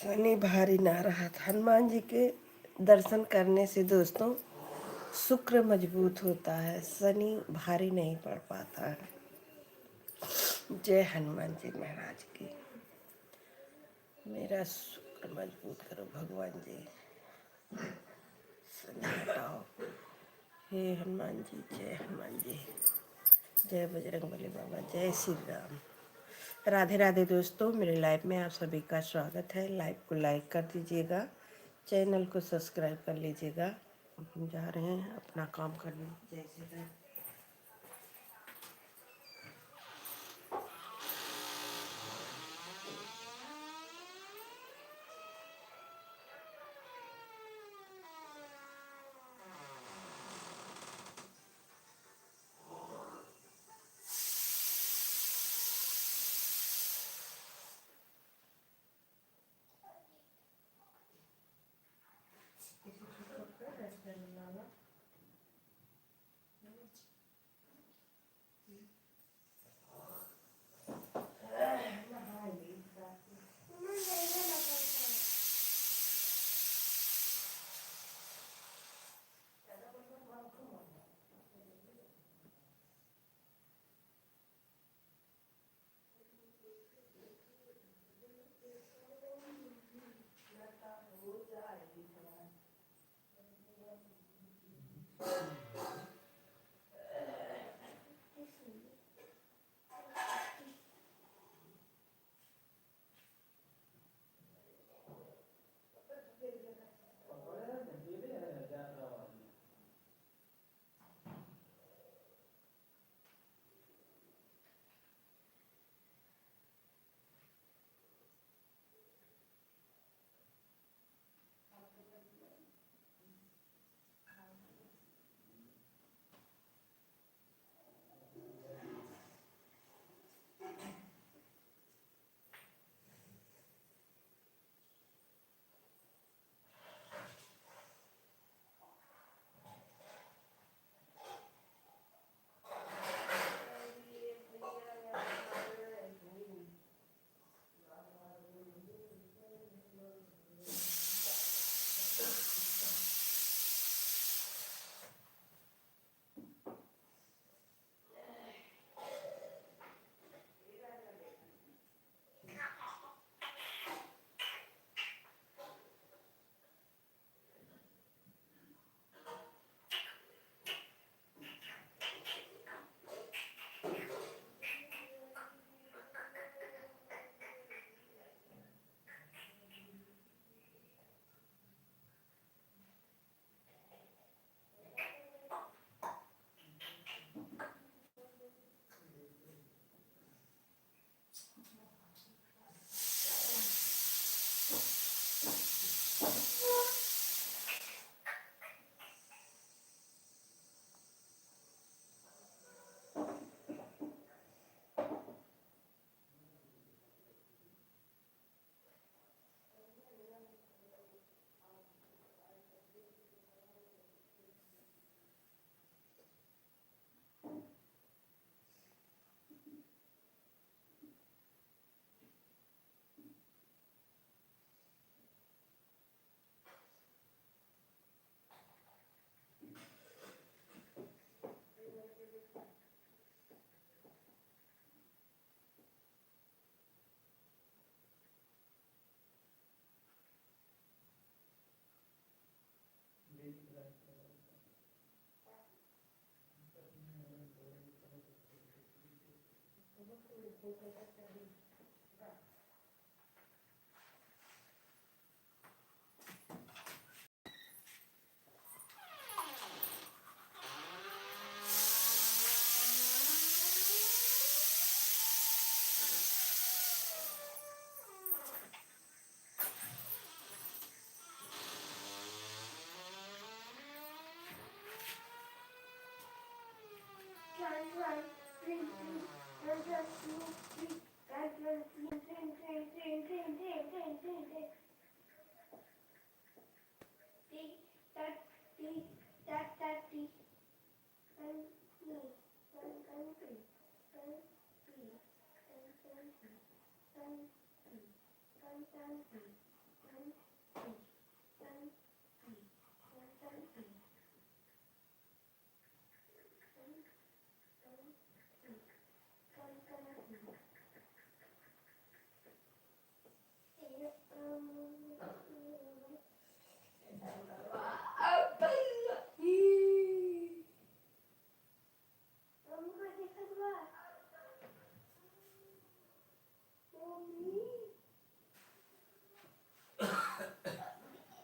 शनि भारी ना रहा था। हनुमान जी के दर्शन करने से दोस्तों शुक्र मजबूत होता है, शनि भारी नहीं पड़ पाता है। जय हनुमान जी महाराज की। मेरा शुक्र मजबूत करो भगवान जी, शनि हटाओ। हे हनुमान जी, जय हनुमान जी, जय बजरंगबली बाबा, जय श्री राम। राधे राधे दोस्तों, मेरे लाइव में आप सभी का स्वागत है। लाइव को लाइक कर दीजिएगा, चैनल को सब्सक्राइब कर लीजिएगा। हम जा रहे हैं अपना काम करने। जय श्री राम।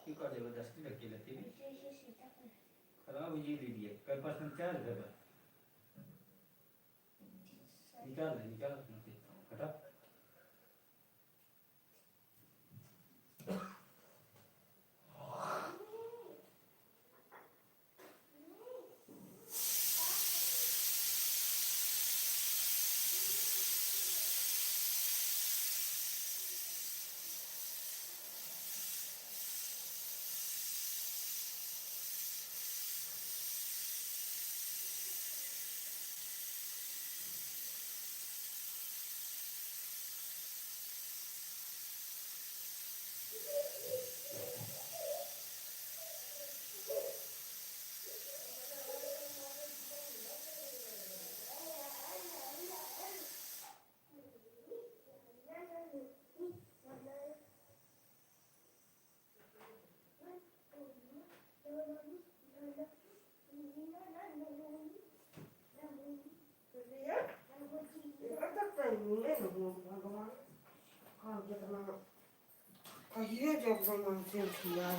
इकडे जबरदस्ती रखी रहती है खराब ये लीजिए कल पर्सन क्या कर रहा निकाल हटा कहिए जब मन से उठिया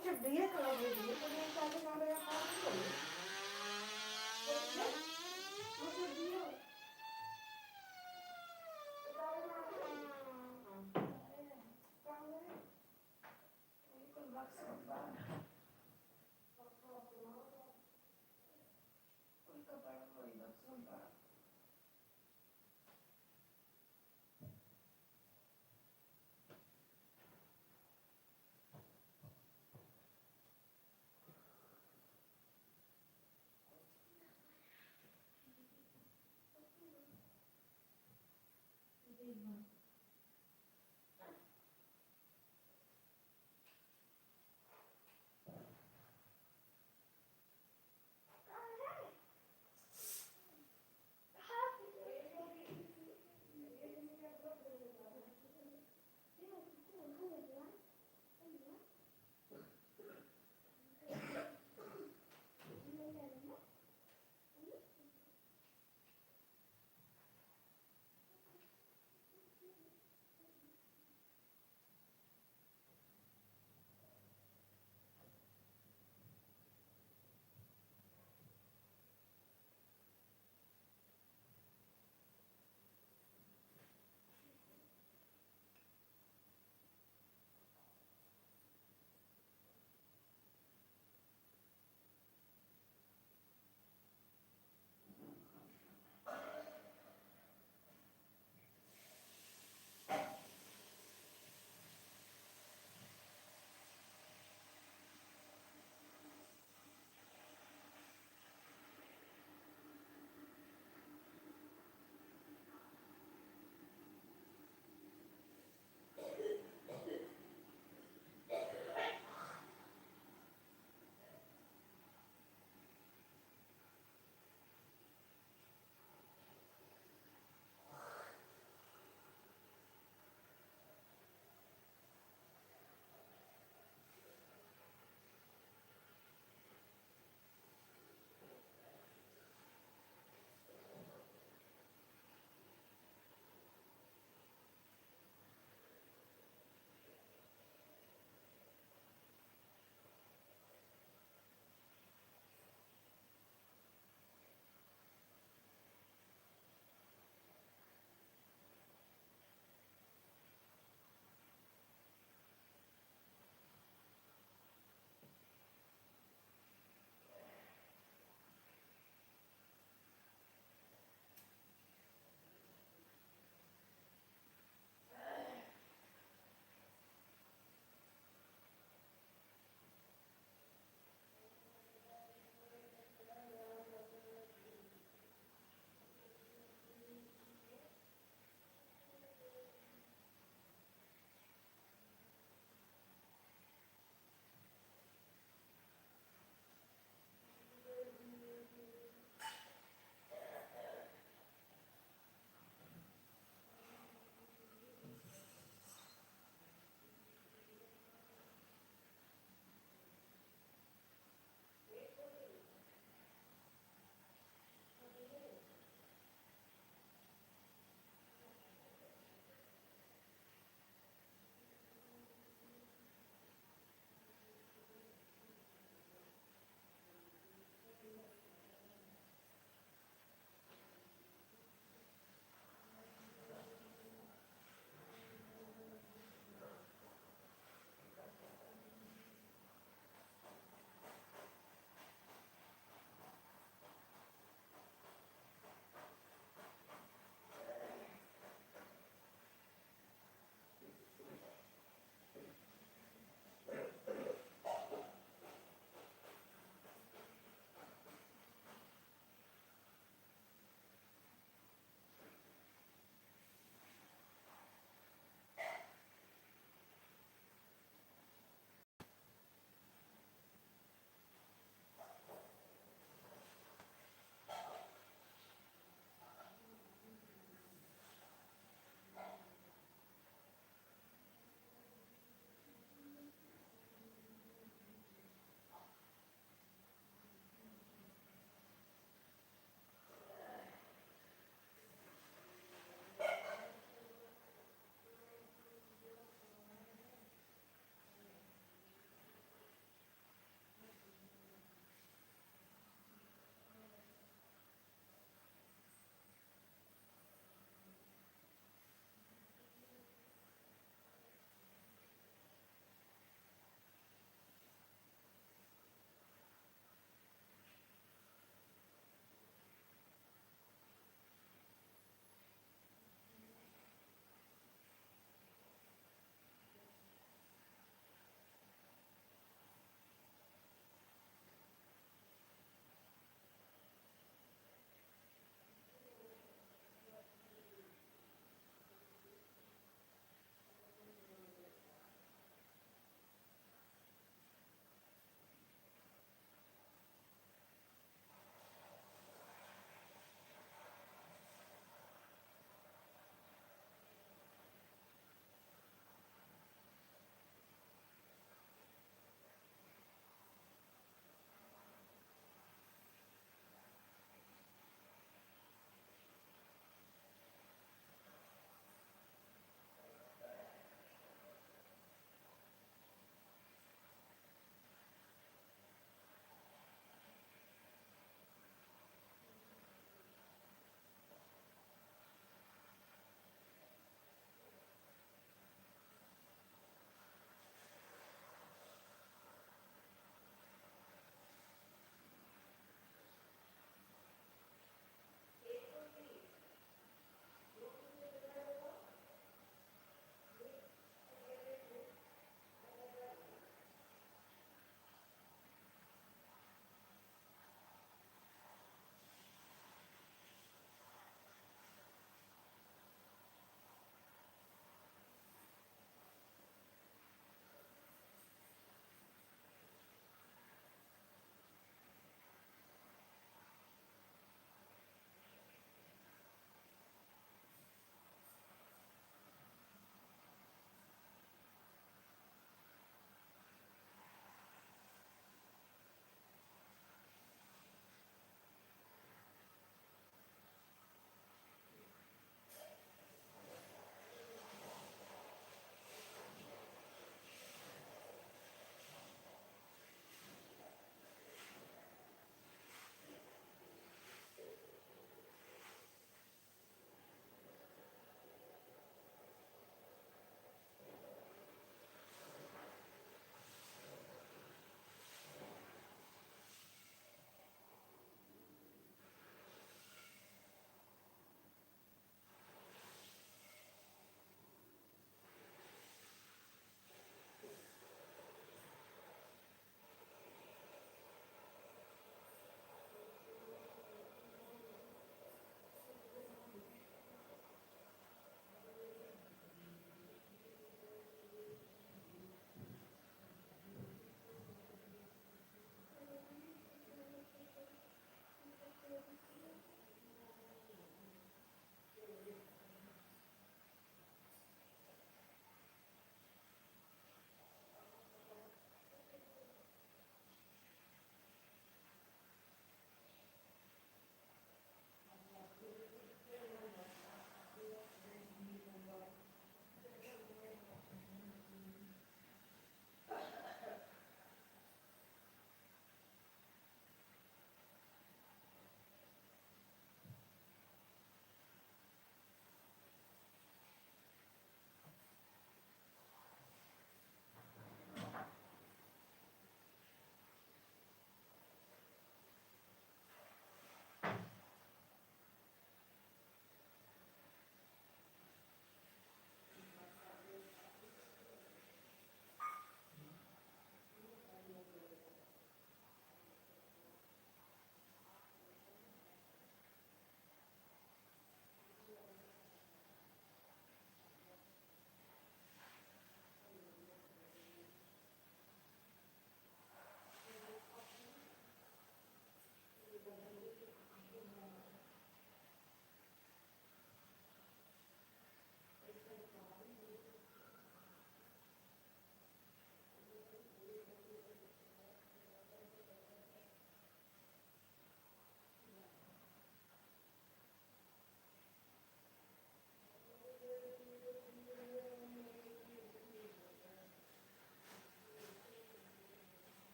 जब दिए तो दिए तो चालू ना रहा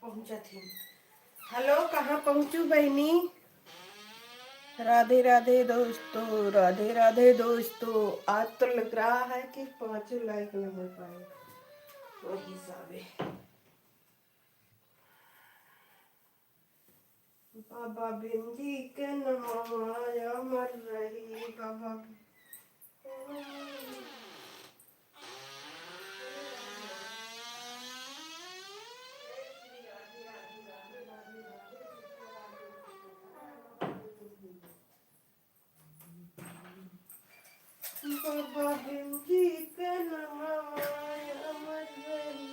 पहुंचा थी। हेलो, कहाँ पहुंचू बहनी? राधे राधे दोस्तों, राधे राधे दोस्तों। आज तो लग रहा है कि 5 लाइक नहीं हो पाए, वही हिसाब है। बाबा भिंडी के नमाया मर रही बाबा। बाबा भिंडी के नमाया मर रही।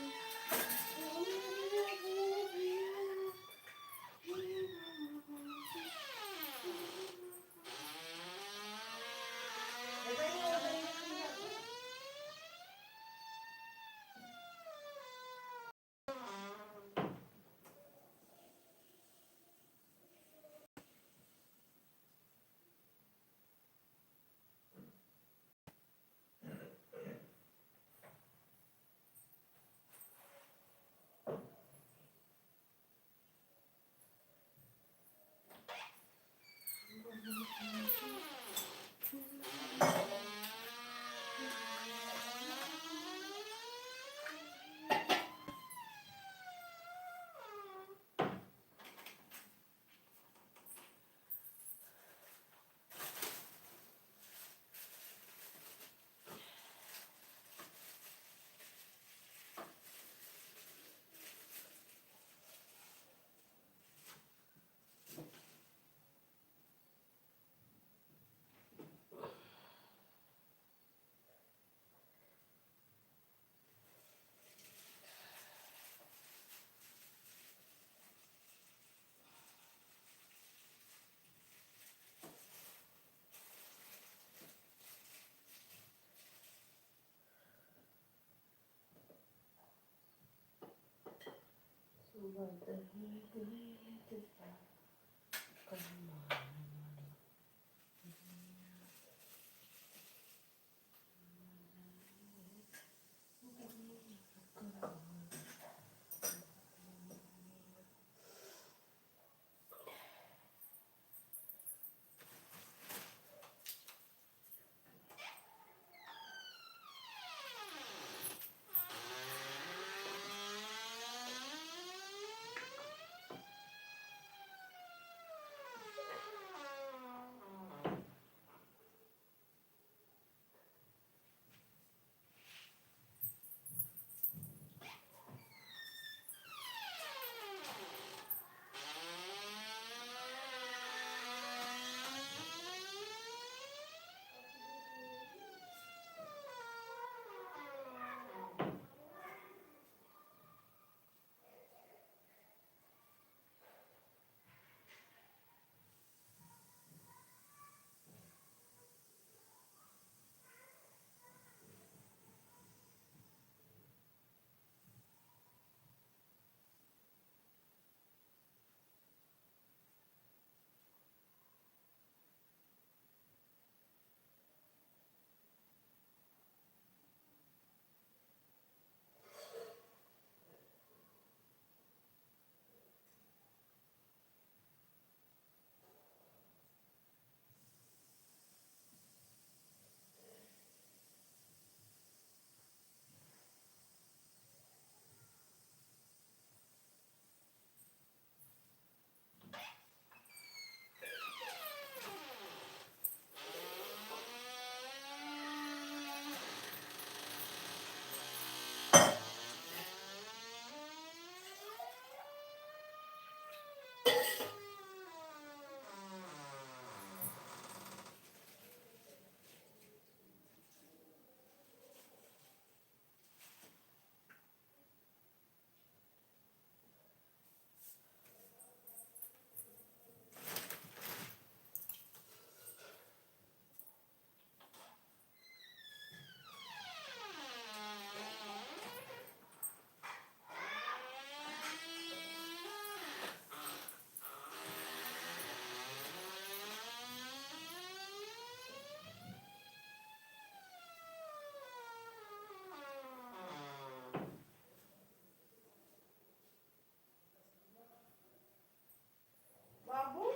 बाबू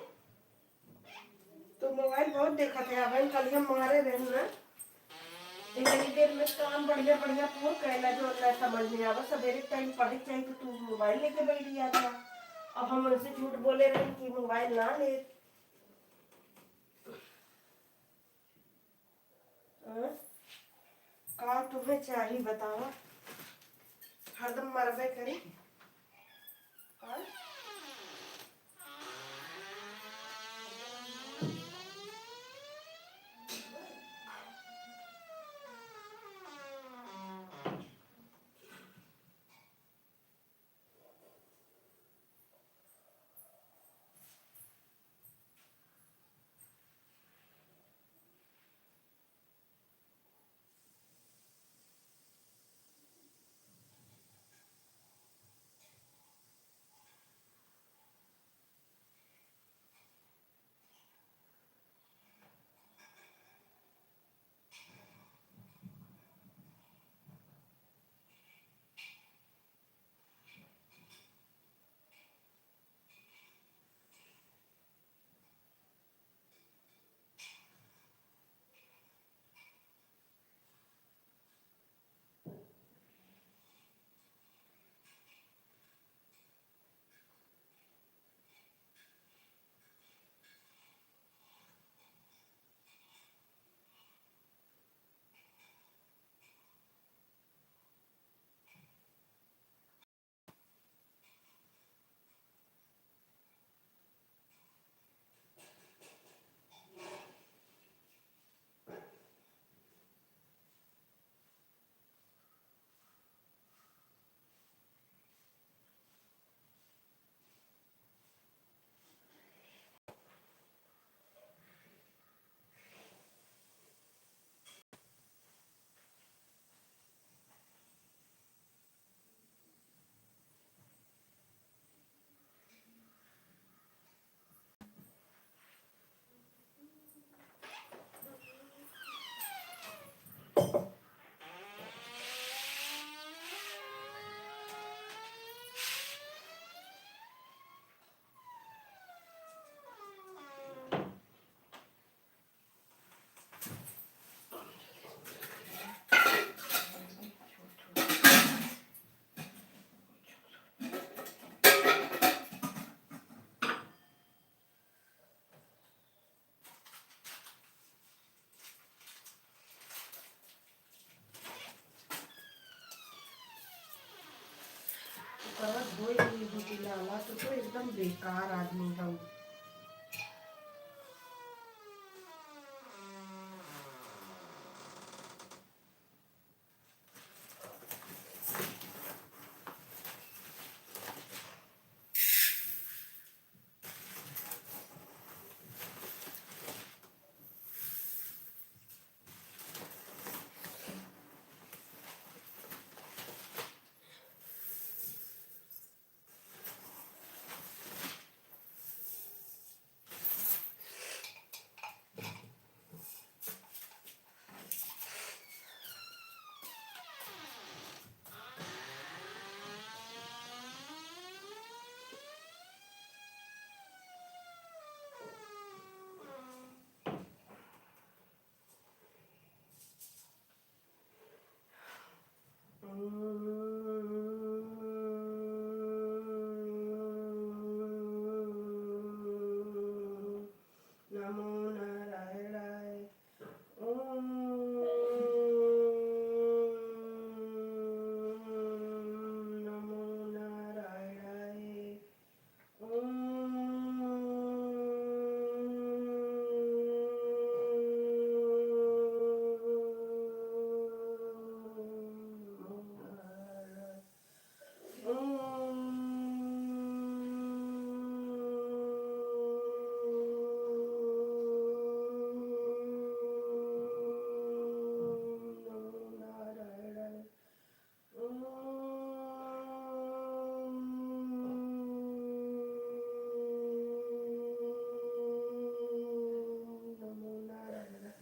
तो मोबाइल बहुत देखा थे अब कल हम मारे रहे ना इतनी देर में काम बढ़िया बढ़िया पूरा कहना जो ना समझ में आवा सवेरे टाइम पढ़े चाहिए तो तू मोबाइल लेके बैठ गया था अब हम उनसे झूठ बोले रहे कि मोबाइल ना ले हाँ? का तुम्हें चाहिए बताओ हरदम मरबे करी हाँ? परत होय ड्युटीला आला तर तो एकदम बेकार आदमी था वो. नमो नारायणाय. ओम नमो नारायणाय. ओम नमो नारायणाय.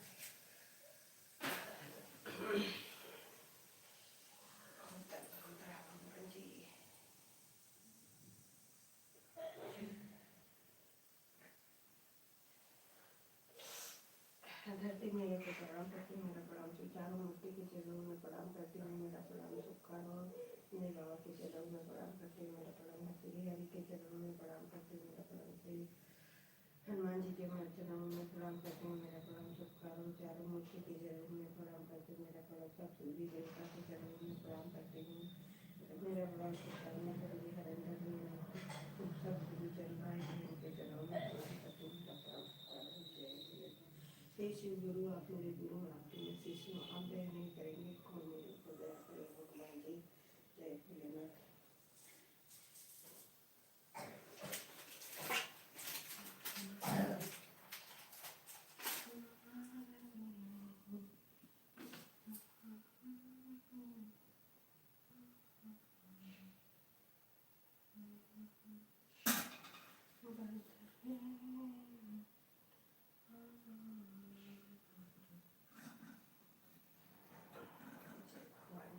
धरती में को प्रणाम करती हूँ, मेरा प्रणाम चारों मूर्ति के चरणों में प्रणाम करती हूँ, मेरा प्रणाम सुखानो मेरे बाबा के चरणों में प्रणाम करती हूँ, मेरा प्रणाम श्री हरि के चरणों में प्रणाम करती हूँ, मेरा प्रणाम श्री हनुमान जी के चरणों में प्रणाम करती हूँ, मेरा प्रणाम सुखानो चारों मूर्ति के चरणों में प्रणाम करती हूँ, मेरा प्रणाम सब सूर्य देवता के चरणों में प्रणाम करती हूँ, मेरा प्रणाम सुखानो हरि हरेंद्र सब गुरुजन भाई बहन के चरणों में प्रणाम करती हूँ, मेरा प्रणाम सुखानो जय हे शिव गुरु, आप मेरे गुरु हैं, आपके मैं शिष्य हूँ, आप दया नहीं करेंगे कौन मेरे ऊपर दया करेगा भगवान जी. जय भोलेनाथ.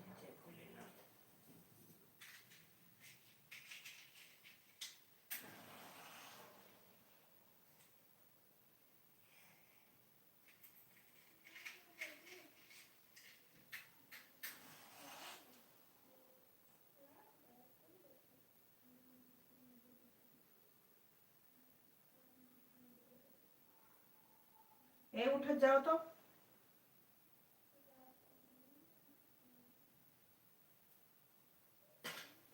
जय भोलेनाथ. ए उठत जाओ तो.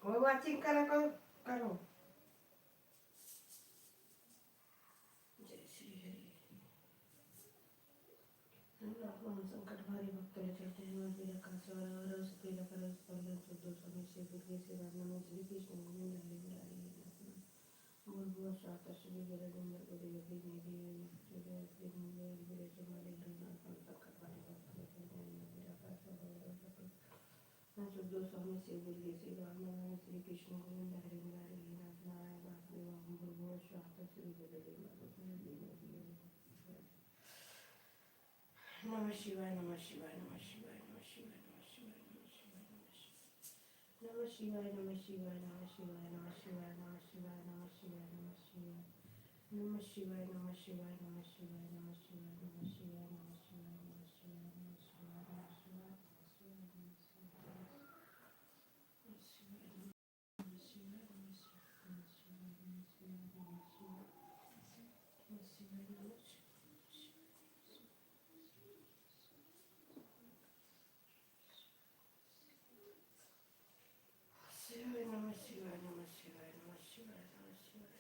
वो वाचिंग करा करो करो. जय श्री हरि. भगवान संकट भारी भक्तों चलते हैं मेरा कासवार और सकेला कर स्पंदन शुद्ध समय से दुर्गे से राम में श्री कृष्ण गोविंद हरि मुरारी बोल बोल शाता श्री जलनिंदर गुरु योगी मेरी जय श्री मुंगे मेरे तुम्हारे धरना संकट भारी भक्तों चलते हैं मेरा कासवार और सकेला शुद्ध समय से दुर्गे से राम में श्री कृष्ण गोविंद हरि मुरारी नाथ नारायण वासुदेव बोल बोल शाता श्री जलनिंदर नमः शिवाय नमः शिवाय नमः शिवाय. शिवाय नमः शिवाय नमः शिवाय नमः शिवाय नमः शिवाय नमः शिवाय नमः शिवाय नमः शिवाय नमः शिवाय नमः शिवाय नमः शिवाय नमः शिवाय नमः शिवाय नमः शिवाय नमः शिवाय नमः शिवाय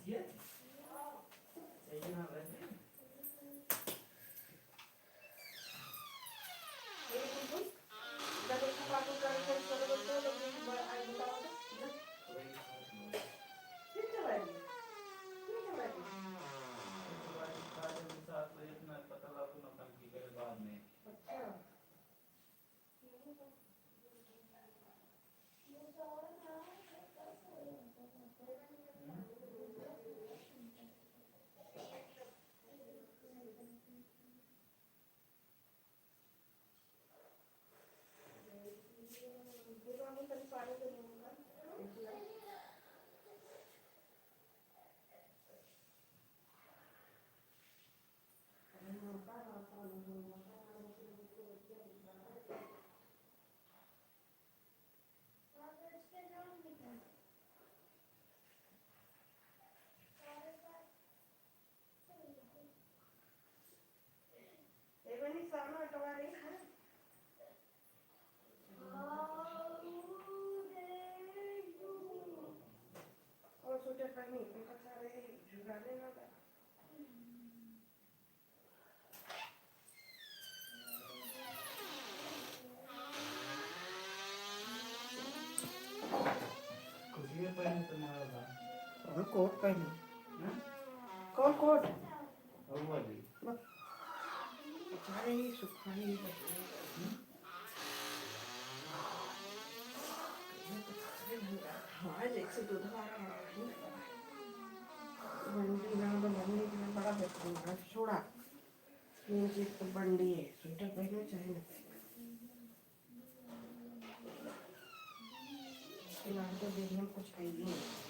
चाहिए ना वैसे पता लागू ना टंकी करे बाद में खुशी है पहले तुम्हारा था कोट पहनी हैं कोट और वाली बेचारे ही सुखाई आज एक से दूध बंडी ना तो बंडी में बड़ा बेहतरीन है छोड़ा ये चीज तो बंडी है स्वेटर पहनो चाहे ना फिलहाल तो देखने में कुछ है ही नहीं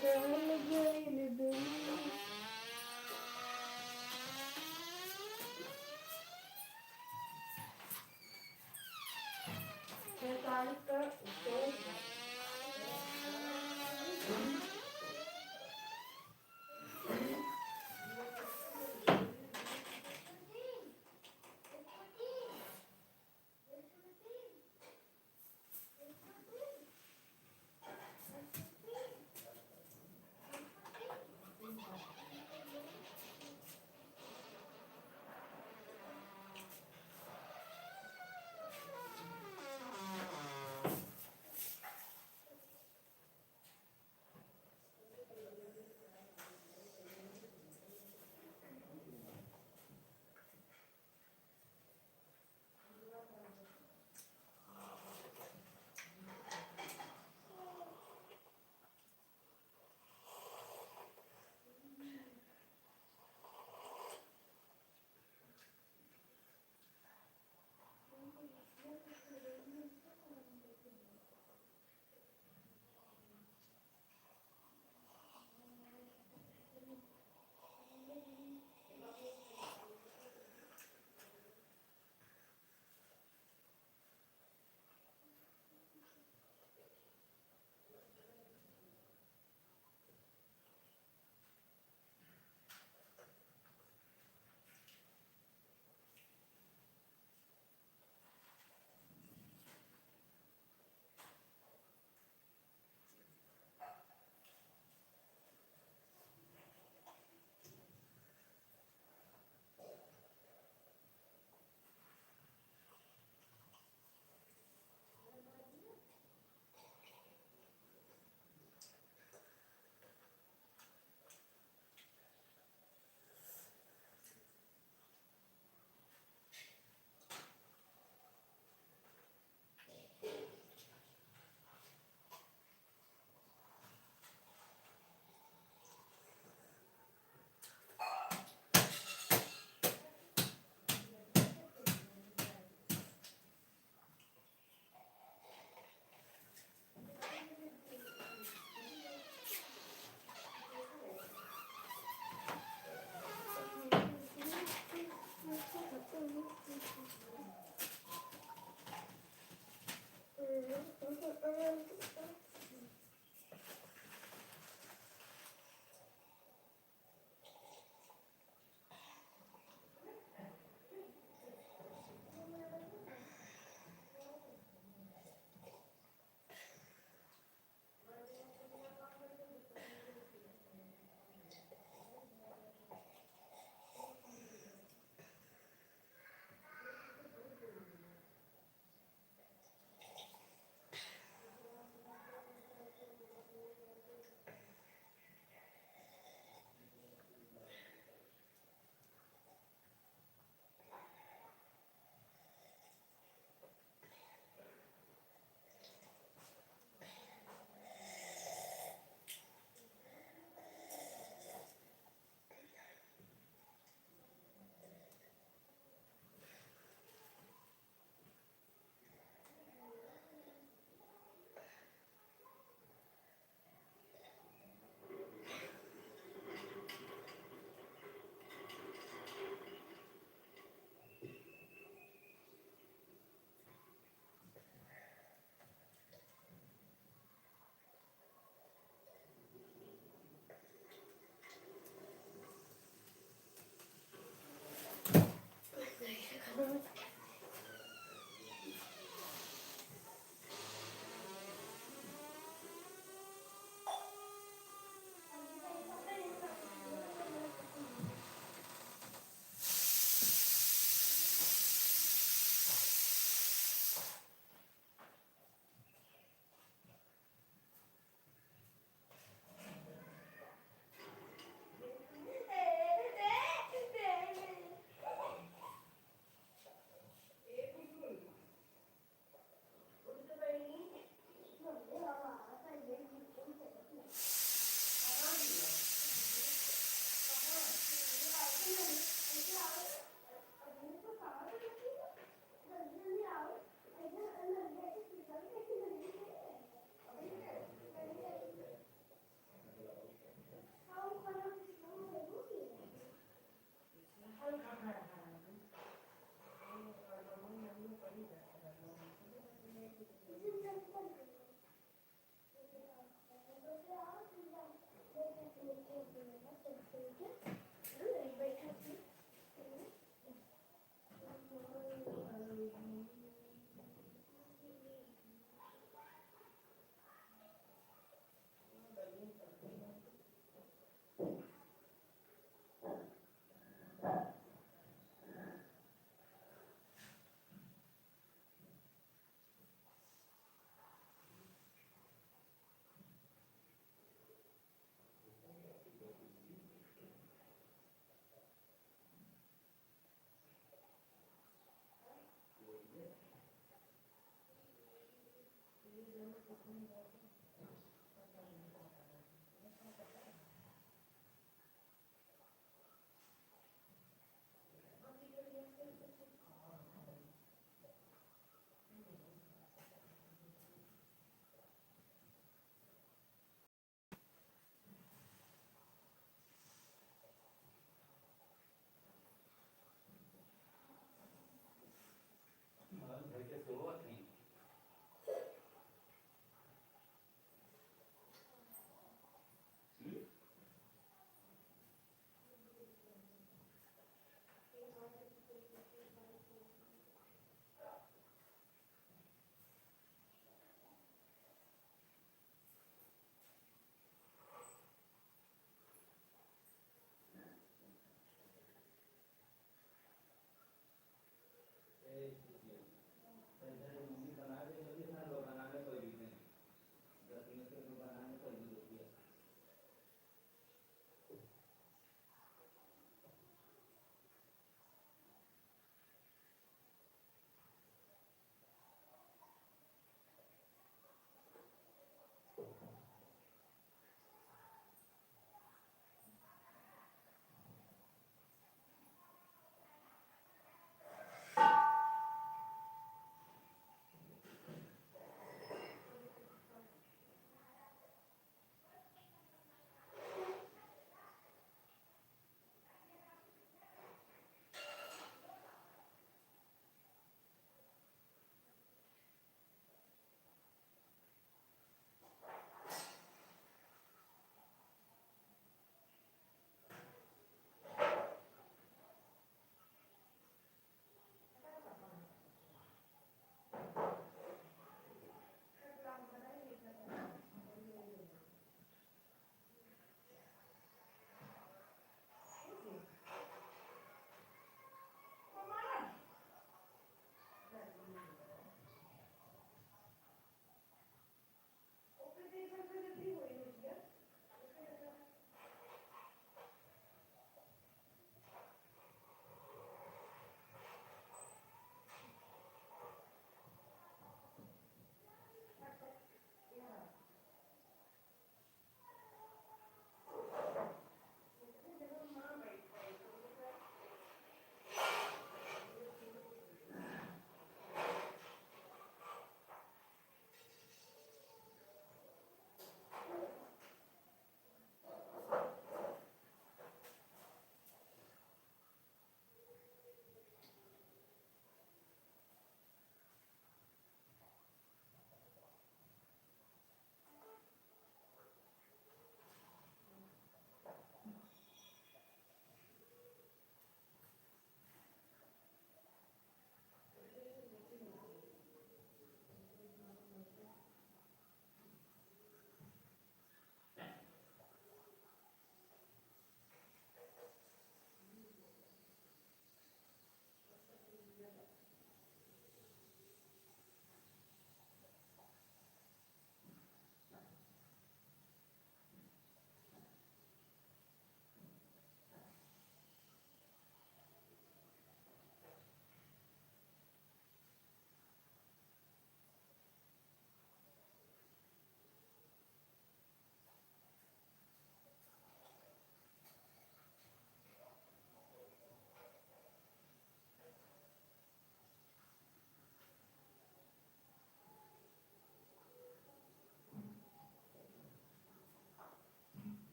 चल गइल दुनिया। घर के शुरुआत नहीं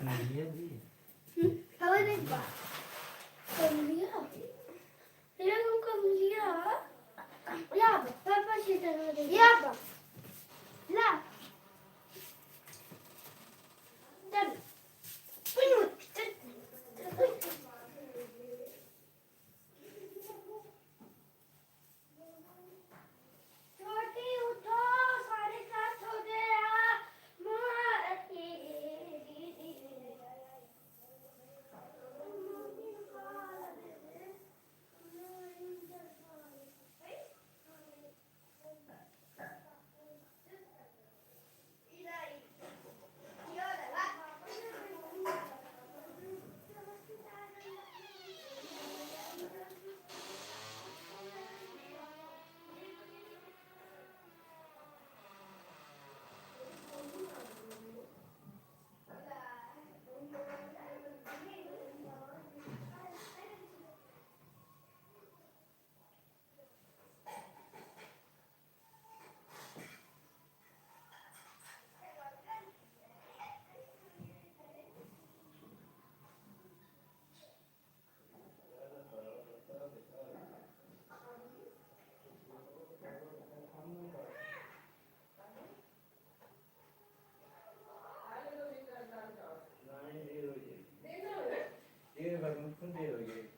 लिया भी हवा नहीं पा कम लिया ये कम लिया या पापा सीधा या ला चल छोटी उठो 7:30 हो गया देर भर में कौन देर हो गई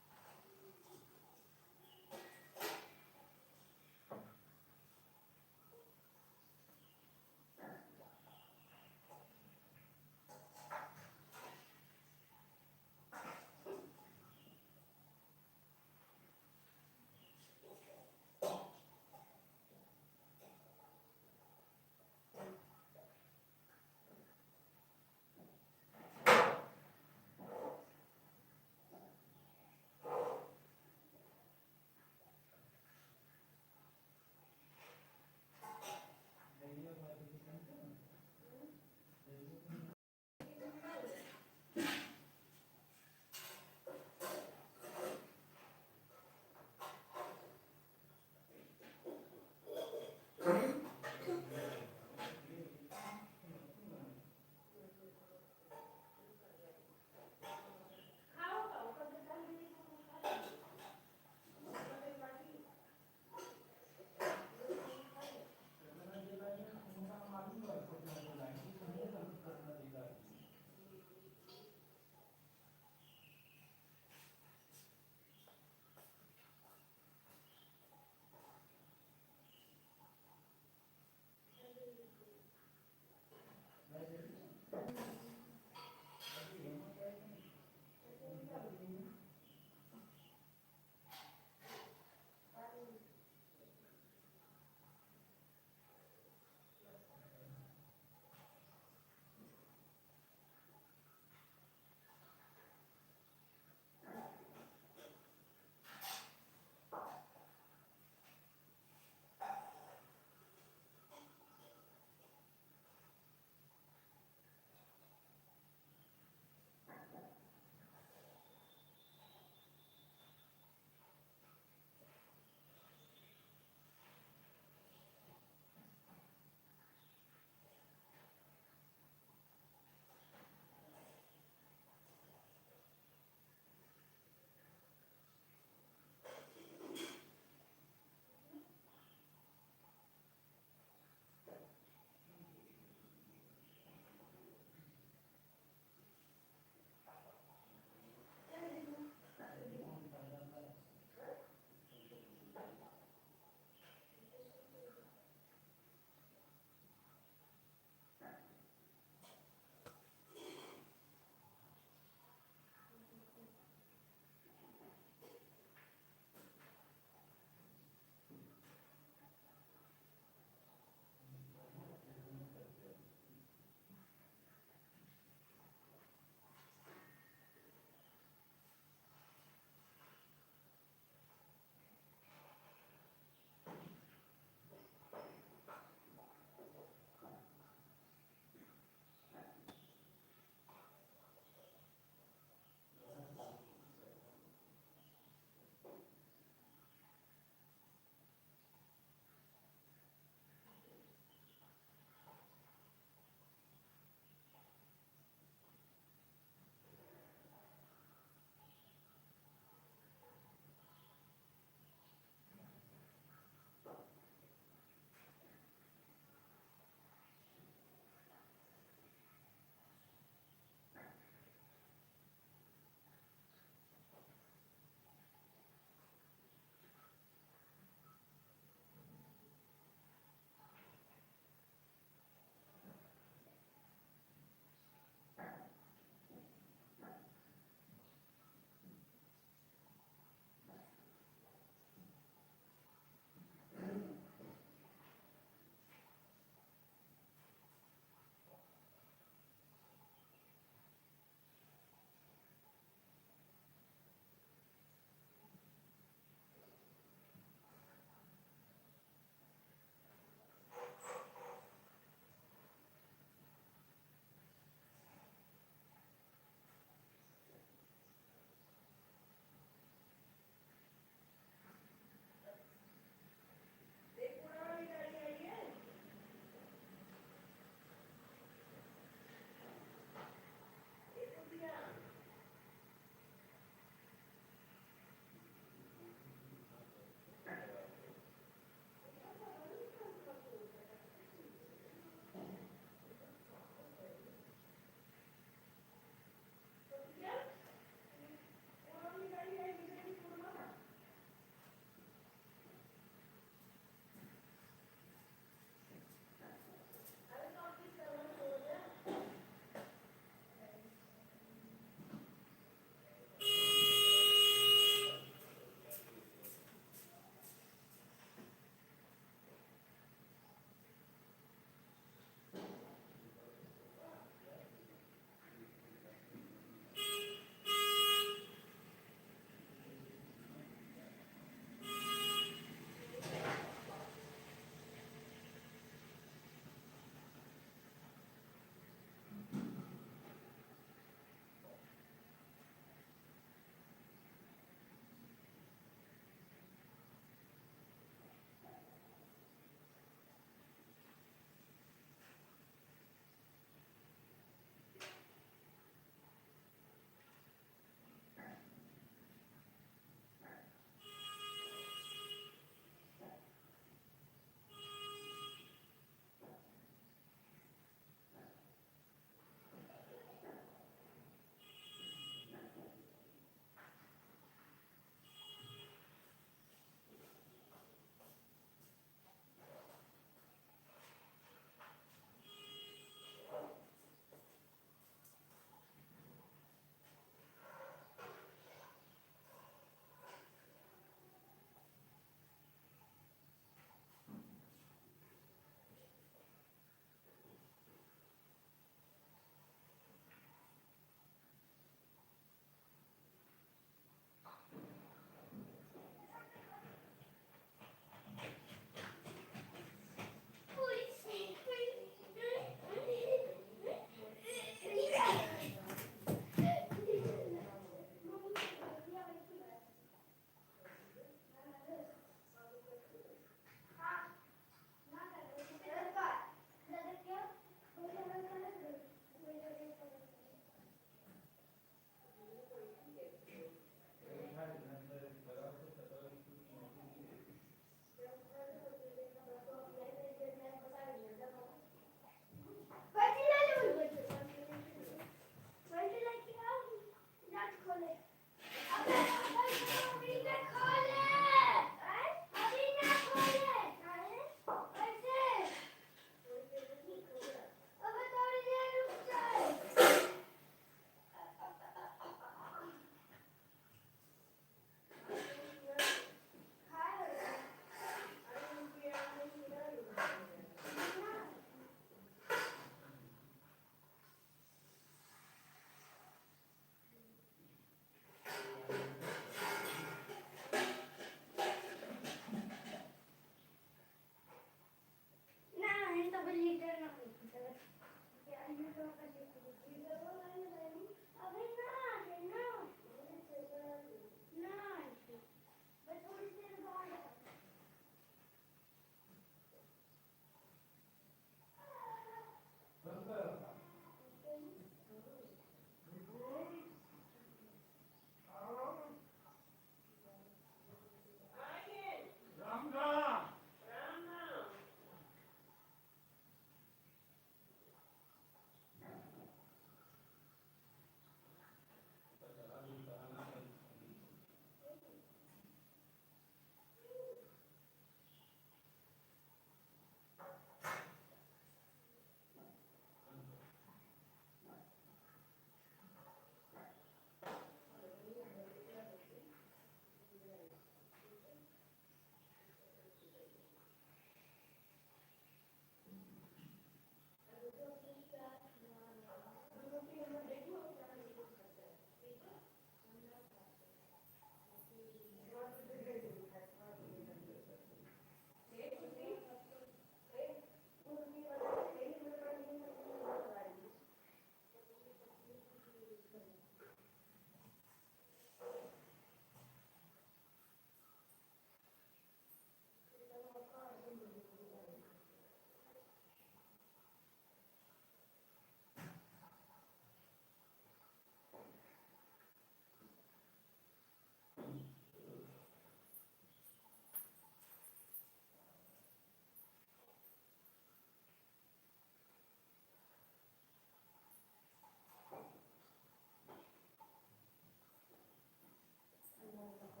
ये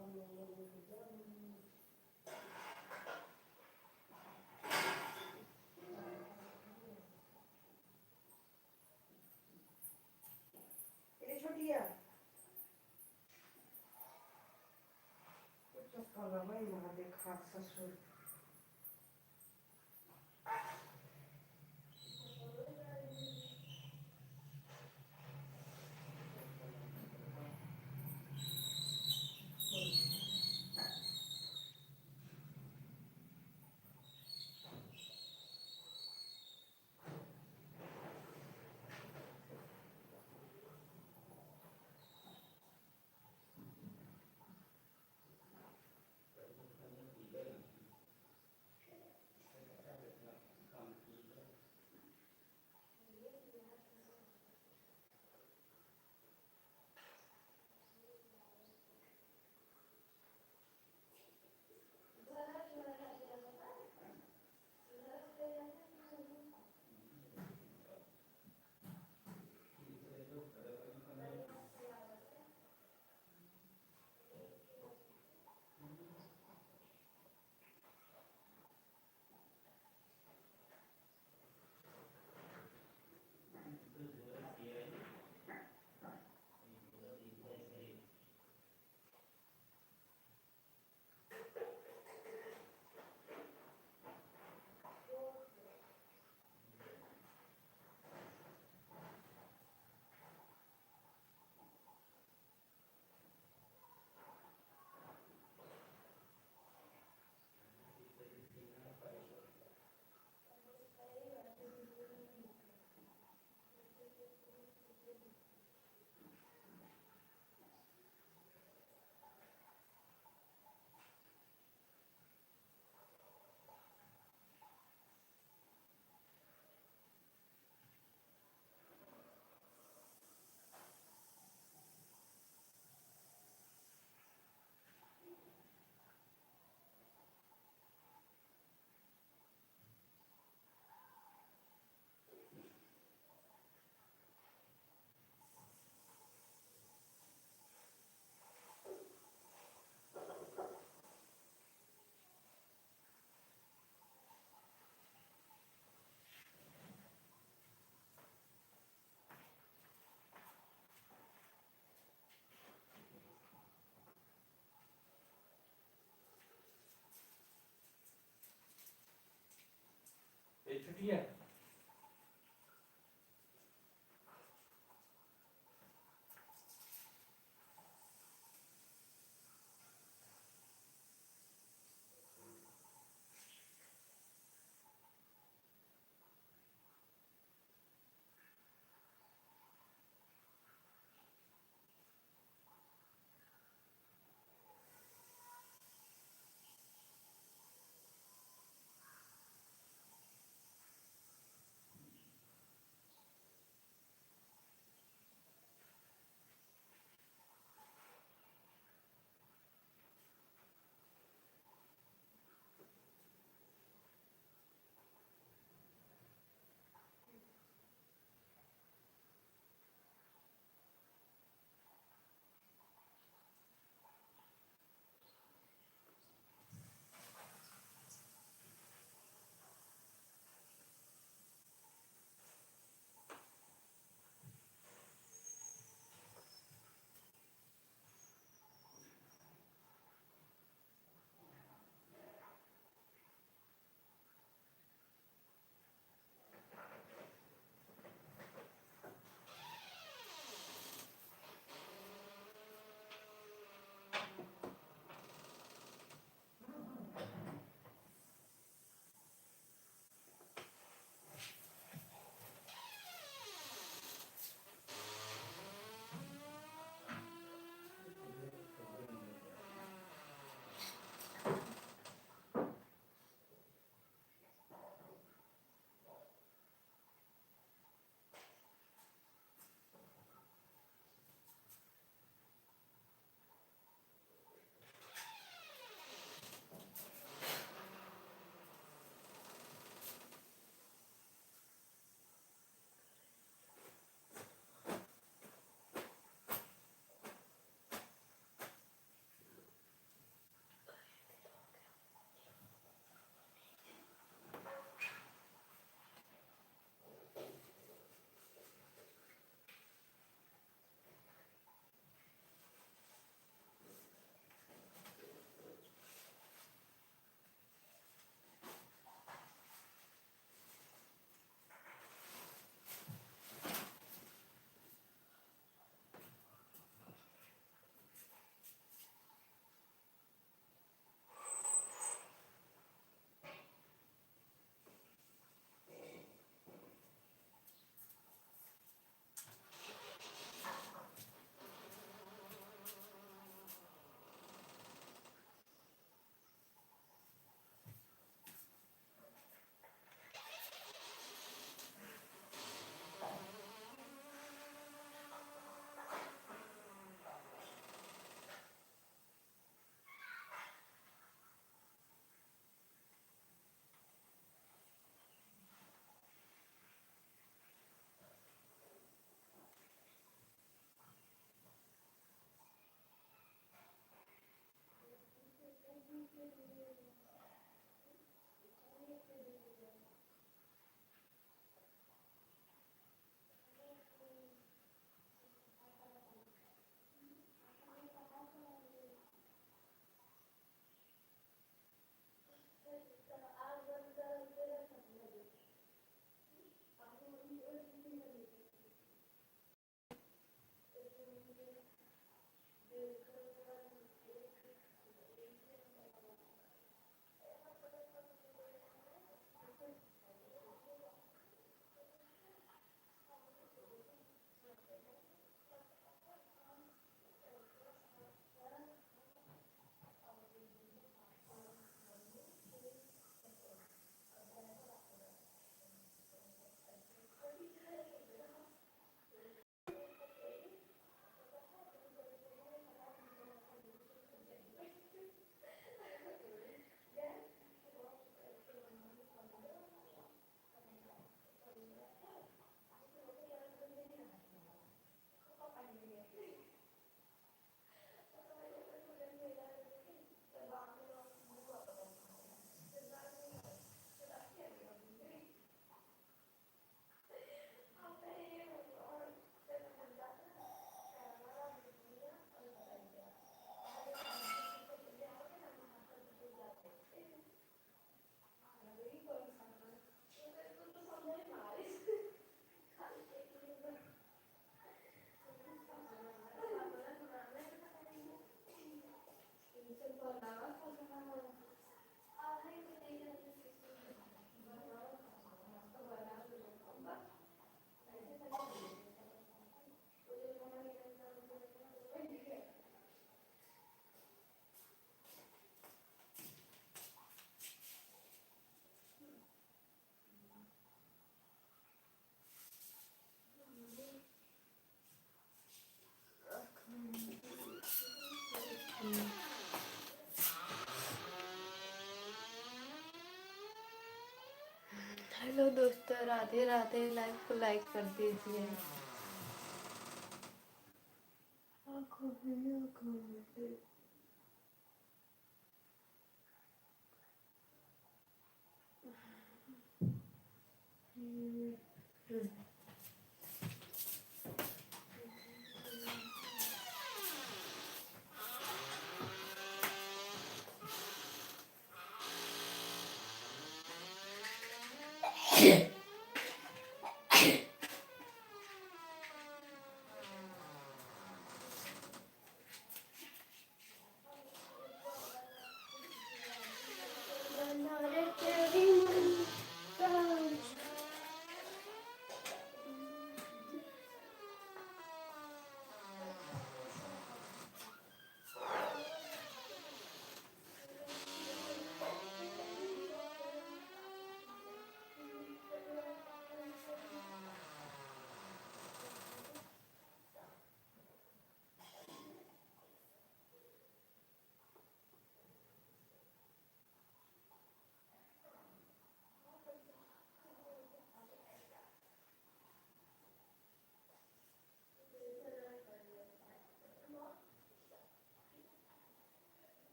छोटिया कुछ खाना भाई महादेव खा ससुर ये छुट्टियाँ हेलो दोस्तों, राधे राधे। लाइव को लाइक कर दीजिए।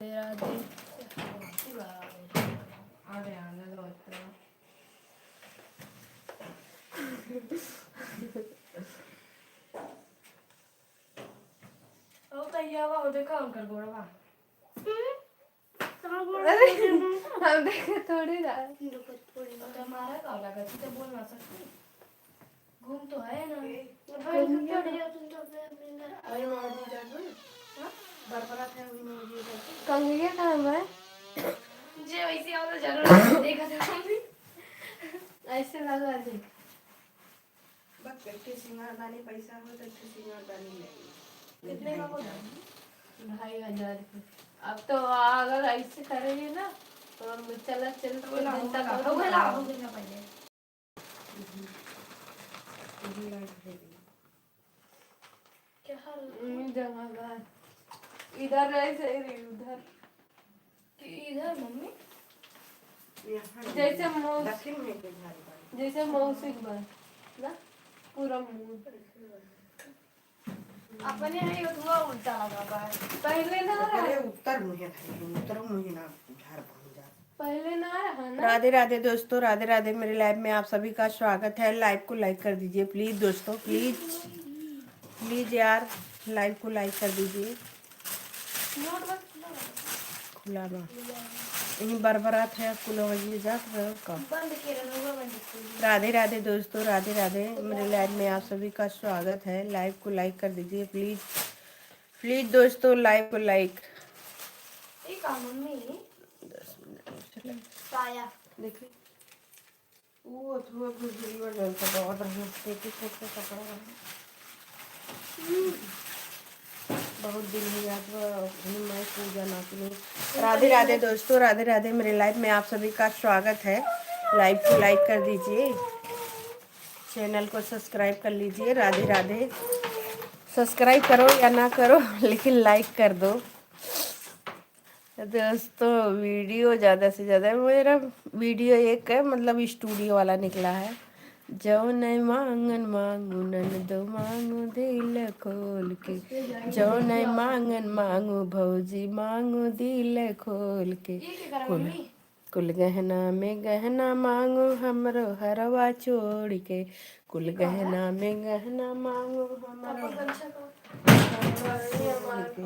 राधे आने आने दो इतना ओ कहिया वो देखा अंकल गोड़वा हम देखे थोड़ी ना तुम्हारा का लगा तो बोल ना सकती घूम तो है ना घूम चढ़ जाओ तुम तो फिर अरे मौजी जाओ हां बरबरा थे मौजी जाओ कंगिया कहाँ है जे वैसे आओ तो जरूर देखा था हम ऐसे लगा दे बस इतने सिंगारदानी पैसा हो तो इतने सिंगारदानी ले कितने का बोला 2500 अब तो अगर ऐसे करेंगे ना तो हम चला चल बोला पहले क्या हाल जमा इधर ऐसे ही उधर कि इधर मम्मी जैसे मौस दक्षिण में के झाड़ी जैसे मौसिक बन ना पूरा मुंह अपने है उठवा उल्टा लगा बा पहले ना अरे उत्तर मुझे उत्तर मुझे ना झाड़ भाग जा पहले ना रहा ना राधे राधे दोस्तों, राधे राधे। मेरे लाइव में आप सभी का स्वागत है। लाइव को लाइक कर दीजिए प्लीज दोस्तों, प्लीज प्लीज यार, लाइव को लाइक कर दीजिए। नोट बस खुला बा यही बरबरात है कुलो वजी जात का। बंद किया रहा बंद किया राधे राधे दोस्तों, राधे राधे। मेरे लाइव में आप सभी का स्वागत है। लाइव को लाइक कर दीजिए प्लीज प्लीज दोस्तों, लाइव को लाइक। ये का मम्मी 10 मिनट चले पाया देखिए वो थोड़ा गुजरी और जलता बहुत रहा देखिए छोटा कपड़ा रहा बहुत दिन हो गया तो मैं पूजा ना की। राधे राधे दोस्तों, राधे राधे। मेरे लाइव में आप सभी का स्वागत है। लाइव को लाइक कर दीजिए, चैनल को सब्सक्राइब कर लीजिए। राधे राधे। सब्सक्राइब करो या ना करो लेकिन लाइक कर दो दोस्तों। वीडियो ज़्यादा से ज़्यादा मेरा वीडियो एक है मतलब स्टूडियो वाला निकला है। जो नहीं मांगन मांगू नन दो मांगू दिल खोल के, जो नहीं मांगन मांगू भौजी मांगू दिल खोल के। कुल कुल गहना में गहना मांगू हमरो हरवा छोड़ के, कुल गहना में गहना मांगू हमरो गमछा को हरवा छोड़ के।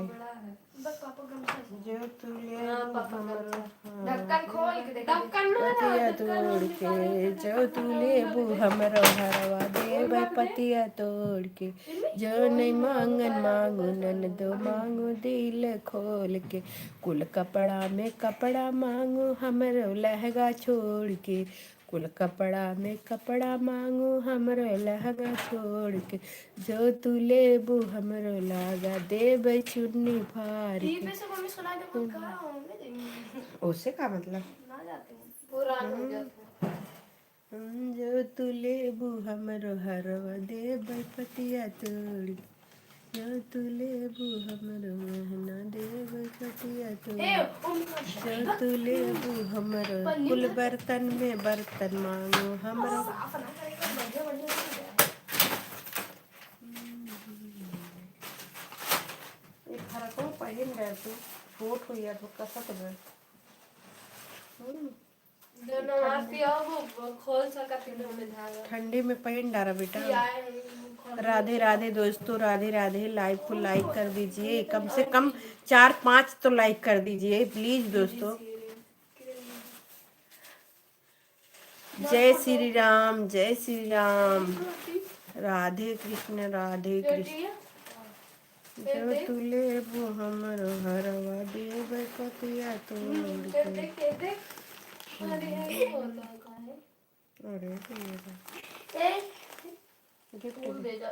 बस पापा गमछा जो तुले हमरो ढक्कन खोल के देख ढक्कन ना पतिया तोड़ के, जो तू लेबू हमरो हरवा देबै पतिया तोड़ के। जो नहीं मांगन मांगू नन दो मांगू दिल खोल के, कुल कपड़ा में कपड़ा मांगू हमरो लहंगा छोड़ के, कुल कपड़ा में कपड़ा मांगू हमरो लहंगा छोड़ के। जो तू लेबू हमरो लागा देबै चुन्नी फाड़ टीवी के। पे से मम्मी सुनाई दे मत कहा मम्मी उससे का मतलब ना जाते हैं पुरान हो जाता जो तू लेबू हमरो हरवा देबै पतिया तोड़ के, जो तू लेबू हमरो गहना देबै पतिया तोड़ ए के। जो तू लेबू हमरो कुल बर्तन में बर्तन मांगो हमरो। अपना करेगा बढ़िया बढ़िया ये फरक हो पहिन रहे तू छोट हो या तो कसक रहे दोनों आती अब खोल सका तीनों में धागा ठंडी में पहन डारा बेटा। यार राधे राधे दोस्तों, राधे राधे। लाइव को लाइक कर दीजिए, कम से कम 4-5 तो लाइक कर दीजिए प्लीज दोस्तों। जय श्री राम, जय श्री राम। राधे कृष्ण, राधे कृष्ण। जो तू लेबू हमरो हरवा देबै पतिया तोड़ के। देख देख अरे ये बोल का है अरे ए गिफ्ट दे जा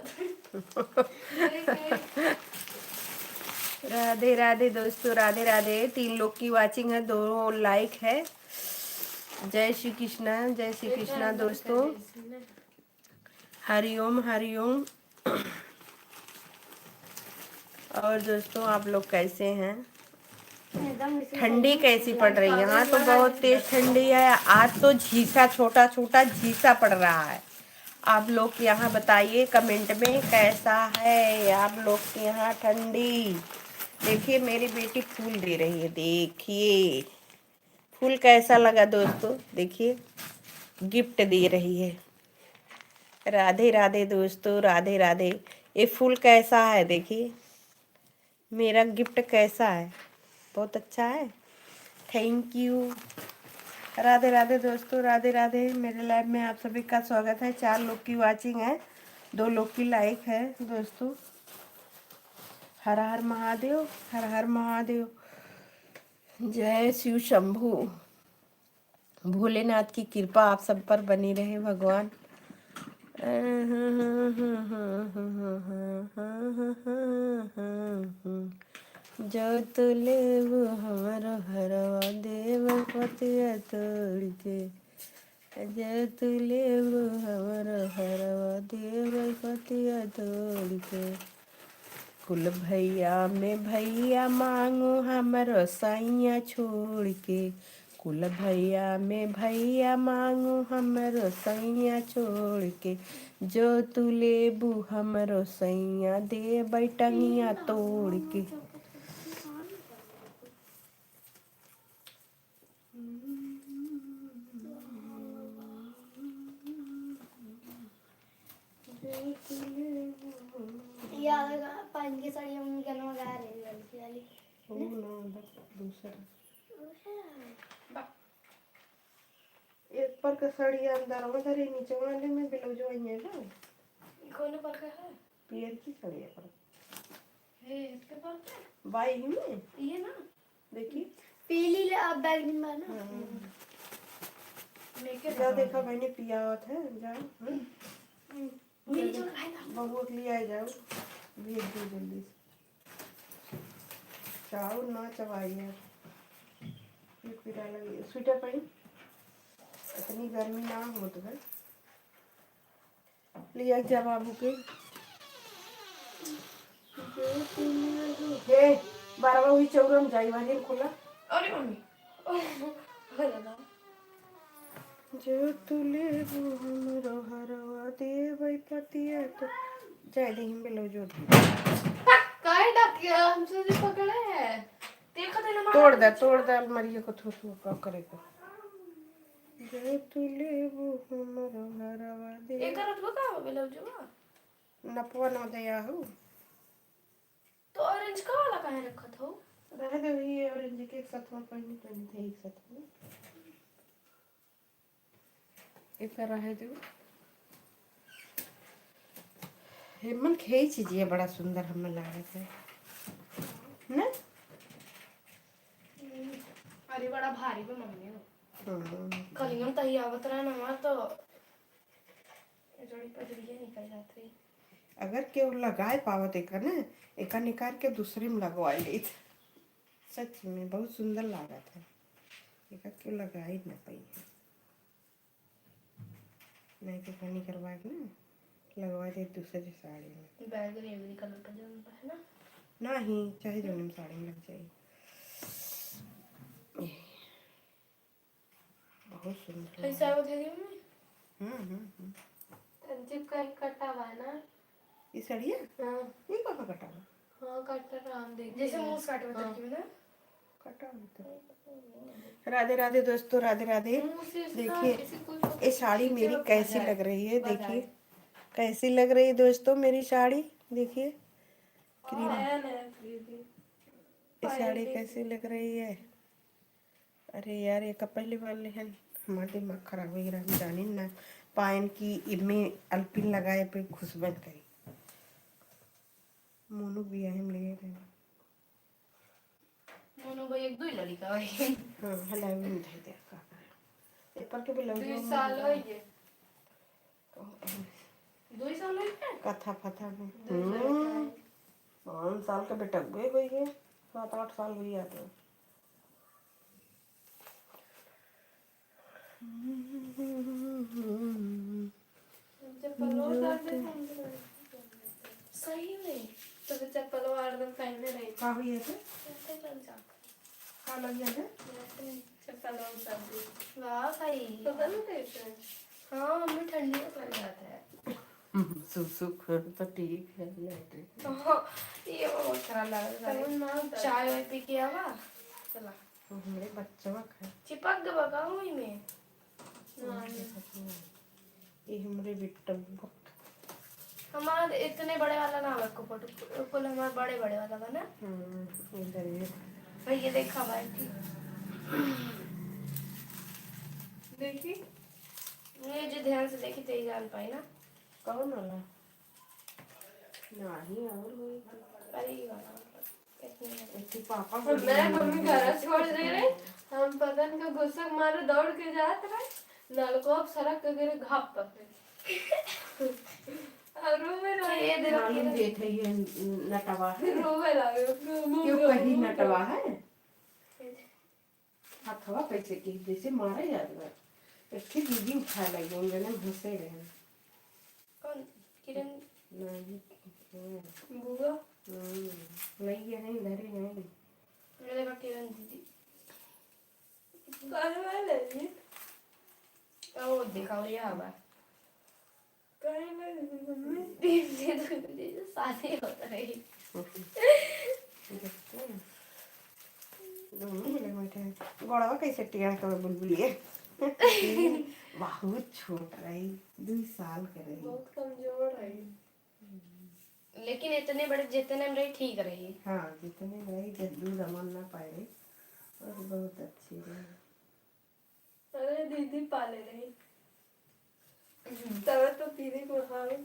राधे राधे दोस्तों, राधे राधे। 3 लोग की वाचिंग है, 2 लाइक है। जय श्री कृष्णा, जय श्री कृष्णा दोस्तों। हरिओम हरिओम। और दोस्तों आप लोग कैसे हैं? ठंडी कैसी पड़ रही है? यहाँ तो बहुत तेज ठंडी है। आज तो झीसा, छोटा छोटा झीसा पड़ रहा है। आप लोग यहाँ बताइए कमेंट में कैसा है आप लोग के यहाँ ठंडी। देखिए मेरी बेटी फूल दे रही है, देखिए फूल कैसा लगा दोस्तों, देखिए गिफ्ट दे रही है। राधे राधे दोस्तों, राधे राधे। ये फूल कैसा है देखिए, मेरा गिफ्ट कैसा है, बहुत अच्छा है। Thank you. राधे राधे दोस्तों, राधे राधे। मेरे लाइव में आप सभी का स्वागत है। 4 लोग की वाचिंग है, 2 लोग की लाइक है दोस्तों। हर हर महादेव, हर हर महादेव। जय शिव शंभू। भोलेनाथ की कृपा आप सब पर बनी रहे भगवान। जो तुले वो हमारो हरवा देव पतिया तोड़ के। जो तुले वो हमारो हरवा देव पतिया तोड़ के। कुल भैया में भैया मांगो हमरो सैया छोड़ के। कुल भैया में भैया मांगो हमरो सैया छोड़ के। जो तू लेबू हमरो सैया दे बैटंगिया तोड़ के। याद पानी की साड़ी मम्मी का नाम गा रही है लड़की वाली। दूसरा एक पर का साड़ी अंदर उधर ही नीचे वाले में ब्लाउज है ना। कौन पर का है? पियर की साड़ी है पर है इसके पर का बाई में ये ना देखिए पीली अब बैगनी में ना। लेके जा देखा मैंने पिया हुआ था, जाओ मेरी जो खाएगा बबुआ के लिए आ जाओ, भेज दो जल्दी से। चाहो ना चबाइए, फिर पीड़ा लगी। स्वेटर पहन, इतनी गर्मी ना हो तो है। लिया जा बाबू के। हे 12 हुई चौरम जाई वाली खुला। अरे मम्मी बोला ना जो तुले वो हमरो हरवा देवै पतिया तो जाए दे हिम बेलो जो काय डाकिया हमसे जो पकड़ा है देखो तेरे तोड़ दे अलमारी को थोड़ा का करेगा। जो तुले वो हमरो हरवा दे एक करत वो का बेलो जो नपवा ना दया हो। तो ऑरेंज का वाला काहे रखा था? रह दे ये ऑरेंज के एक साथ में पहनी थे एक साथ में एक रह दे। हेमन खेई चीज ये बड़ा सुंदर हमें लागत है ना। अरे बड़ा भारी पे मम्मी कलिंगम तही आवत रहा ना तो जोड़ी पजड़ियां निकल जाती। अगर केव लगाए पावत एक ना एक निकाल के दूसरे में लगवाई ली। सच में बहुत सुंदर लगा था। एक क्यों लगा ही ना पाई नहीं तो पानी करवा के ना लगवा दे दूसरे साड़ी में। बैगनी एवरी कलर का जो है ना नहीं चाहे जो में साड़ी में लग जाए। बहुत सुंदर कैसा है वो दे दी मम्मी? जिप का कटा हुआ है ना ये साड़ी है। हाँ ये कहाँ कटा हुआ? हाँ कटा राम देख जैसे मुंह काटे हुए तरीके में ना कटा हुआ तो। राधे राधे दोस्तों, राधे राधे। देखिए ये साड़ी मेरी कैसी लग रही है, देखिए कैसी लग रही है दोस्तों मेरी साड़ी। देखिए क्रीम ये साड़ी कैसी लग रही है। अरे यार ये कब पहले वाले हैं, हमारा दिमाग खराब हो गया। हम जाने ना पायन की इनमें अल्पिन लगाए पे खुशबन करी मोनू भी हम ले रहे मोनू भाई एक दो ही लड़का है। हाँ हलाई में धर दे का पेपर के ब्लाउज 2 साल हो ये 2 साल हो गए कथा फथा में 5 साल का बेटा हुए हुई है 7-8 साल हुई है तो। सही में तो चप्पल वार्डन पहनने रही का हुई है तो कैसे चल जा का लग गया है चप्पल और सब वाह सही तो बन कैसे हाँ मम्मी ठंडी में पड़ जाता है सुसुक तो ठीक है लैट्रिन। ये बहुत खराब लग रहा है। चाय वाय पी के आवा चला मेरे बच्चों का चिपक गया बगाऊ ही में। ये हमारे बिट्टू हमारे इतने बड़े वाला ना रखो फोटो कुल हमारे बड़े बड़े वाला बना। इधर ये भाई ये देखा भाई थी देखी ये जो ध्यान से देखी तेरी जान पाई ना। कौन वाला नहीं और कोई अरे ये वाला इतने इसके पापा मैं मम्मी घर छोड़ दे रहे हम पतन का गुस्सा मारे दौड़ के जाते रहे नलकोप सड़क के गिरे घाप पकड़े और रोवे लगे ये देखो मालूम देखे ये नटवा है रोवे लगे क्यों कहीं नटवा है हथवा पैसे की जैसे मारे जाते इसकी दीदी उठा लगी उन जने घुसे रहे कौन किरण नहीं बुआ नहीं है नहीं धरे नहीं ये देखो किरण दीदी कल वाले जी ओ देखा ये आवा कहीं नहीं मम्मी दीदी तो दीदी शादी होता रही गोड़वा कैसे टिया कर बुलबुलिए बहुत छोट रही 2 साल के रही बहुत कमजोर है लेकिन इतने बड़े जितने में रही ठीक रही। हाँ जितने रही दूध अमन ना पाए और बहुत अच्छी रही। अरे दीदी पाले रही तब तो पीने को हावे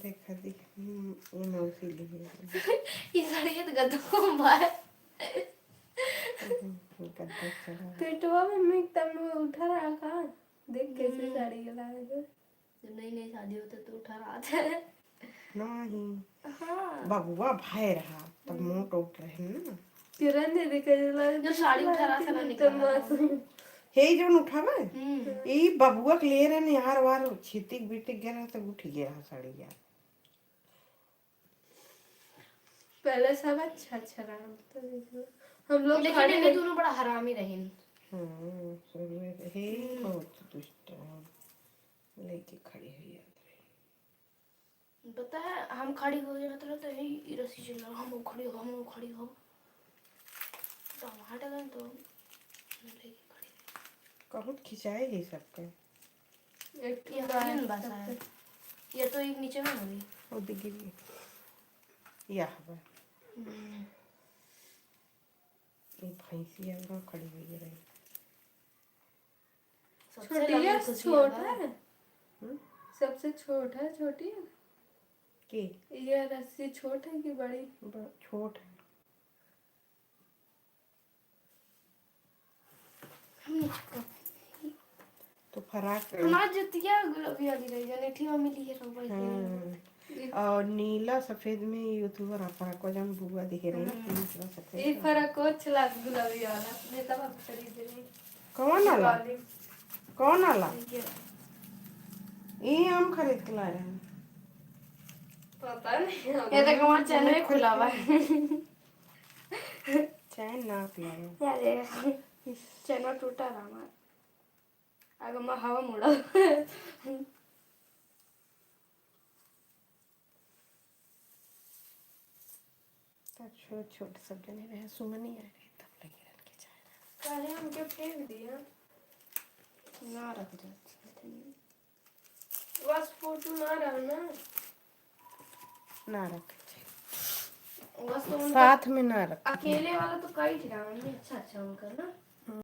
देखा देख ये मौसी लिए ये साड़ी तो गद्दों बाहर गद्दा चढ़ा पेटवा में तब उठा रहा कहाँ देख कैसे साड़ी लगाए जब नई नई शादी होते तो उठा रहा था। नहीं हाँ बबुआ भाई रहा तब मोट उठ रहे ना किरण ने देखा जो साड़ी उठा रहा था ना निकला हे जोन उठावा ई बबुआ के ले रहे यार वार छितिक बिटिक गया तो उठ गया साड़ी यार पहले सब अच्छा रहा तो देखो हम लोग लेकिन खड़े इन्हें दोनों बड़ा हरामी रहे। शुरू हे बहुत दुष्ट लेके खड़ी हुई है पता है हम खड़ी हो जाते रहते हैं ये रस्सी चल रहा हम खड़ी हो तो हट गए तो लेके खड़ी कहूँ खिंचाएगी सबके एक ये हरिन बस है ये तो एक नीचे में होगी वो दिखी यह बा ये भैंसी है वो खड़ी हुई है रही छोटी है छोटा है सबसे छोटा है छोटी है के ये रस्सी छोट है कि बड़ी छोट है तो फराक हमारा जुतिया गुलाबी वाली रही जाने ठीक में मिली है रोबा और नीला सफेद में यूट्यूबर अपना को जन बुआ दिख रही है नीला सफेद एक फरक को छलाक गुलाबी वाला मैं तब आप खरीद रही कौन वाला ये हम खरीद के ला रहे हैं पता नहीं ये देखो हमारा चैनल में खुला हुआ है चैन नाप लाए यार ये चैनल टूटा रहा हमारा अगर मैं हवा मुड़ा छोटे छोटे सब जने रहे सुमन नहीं आ रही तब लगे रन के जाए पहले हम क्या फेंक दिया ना रख दो बस फोटो ना रहा ना रख बस तो साथ में ना रख अकेले वाला तो कई थी रहा अच्छा अच्छा उनका ना